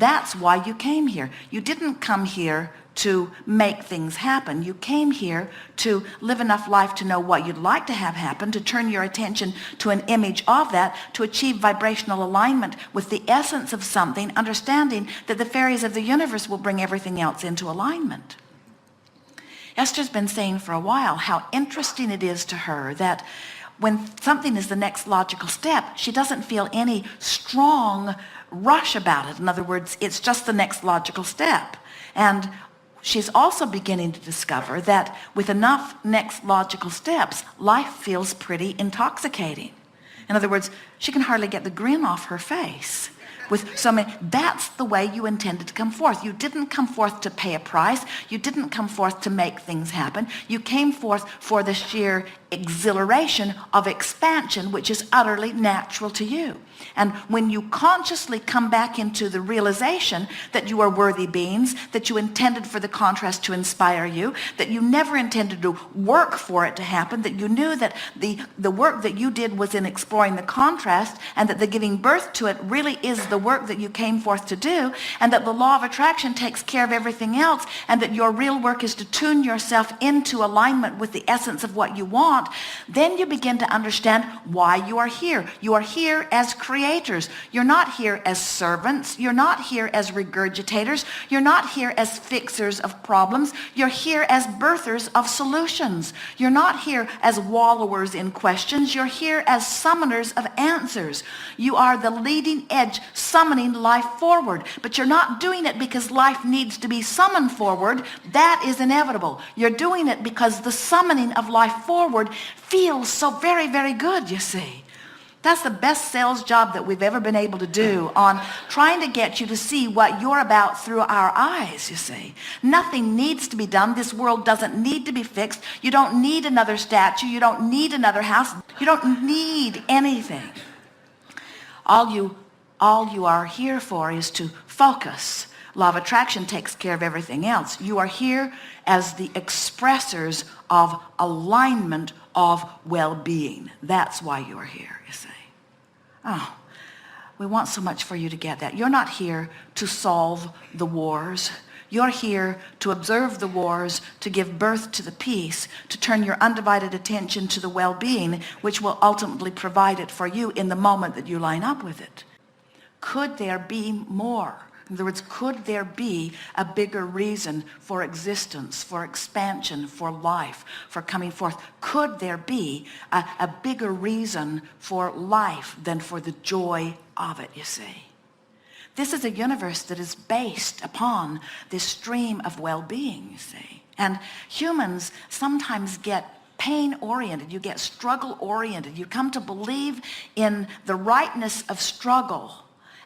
That's why you came here. You didn't come here to make things happen. You came here to live enough life to know what you'd like to have happen, to turn your attention to an image of that, to achieve vibrational alignment with the essence of something, understanding that the fairies of the universe will bring everything else into alignment. Esther's been saying for a while how interesting it is to her that when something is the next logical step, she doesn't feel any strong rush about it. In other words, it's just the next logical step. And she's also beginning to discover that with enough next logical steps, life feels pretty intoxicating. In other words, she can hardly get the grin off her face. With so many, that's the way you intended to come forth. You didn't come forth to pay a price. You didn't come forth to make things happen. You came forth for the sheer exhilaration of expansion, which is utterly natural to you. And when you consciously come back into the realization that you are worthy beings, that you intended for the contrast to inspire you, that you never intended to work for it to happen, that you knew that the work that you did was in exploring the contrast, and that the giving birth to it really is the work that you came forth to do, and that the law of attraction takes care of everything else, and that your real work is to tune yourself into alignment with the essence of what you want, then you begin to understand why you are here. You are here as creators. You're not here as servants. You're not here as regurgitators. You're not here as fixers of problems. You're here as birthers of solutions. You're not here as wallowers in questions. You're here as summoners of answers. You are the leading edge summoning life forward. But you're not doing it because life needs to be summoned forward. That is inevitable. You're doing it because the summoning of life forward feels so very, very good, you see. That's the best sales job that we've ever been able to do on trying to get you to see what you're about through our eyes, you see. Nothing needs to be done. This world doesn't need to be fixed. You don't need another statue. You don't need another house. You don't need anything. All you are here for is to focus. Law of attraction takes care of everything else. You are here as the expressors of alignment of well-being. That's why you are here, you see. Oh, we want so much for you to get that. You're not here to solve the wars. You're here to observe the wars, to give birth to the peace, to turn your undivided attention to the well-being, which will ultimately provide it for you in the moment that you line up with it. Could there be more? In other words, could there be a bigger reason for existence, for expansion, for life, for coming forth? Could there be a bigger reason for life than for the joy of it, you see? This is a universe that is based upon this stream of well-being, you see. And humans sometimes get pain-oriented, you get struggle-oriented. You come to believe in the rightness of struggle.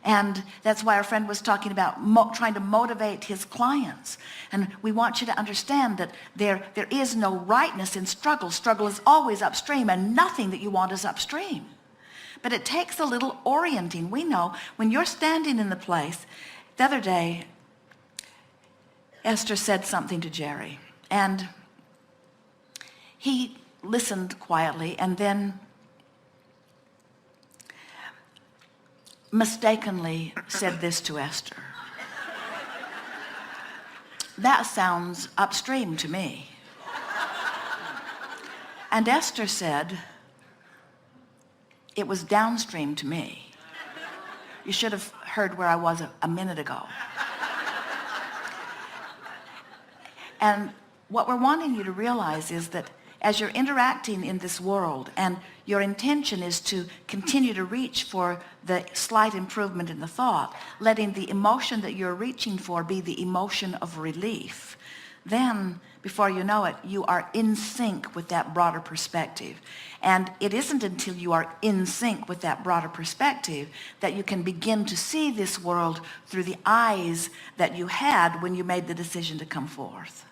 And that's why our friend was talking about trying to motivate his clients. And we want you to understand that there is no rightness in struggle. Struggle is always upstream, and nothing that you want is upstream. But it takes a little orienting. We know when you're standing in the place. The other day, Esther said something to Jerry, and he listened quietly, and then mistakenly said this to Esther. That sounds upstream to me. And Esther said, it was downstream to me. You should have heard where I was a minute ago. And what we're wanting you to realize is that as you're interacting in this world and your intention is to continue to reach for the slight improvement in the thought, letting the emotion that you're reaching for be the emotion of relief, then before you know it, you are in sync with that broader perspective. And it isn't until you are in sync with that broader perspective that you can begin to see this world through the eyes that you had when you made the decision to come forth.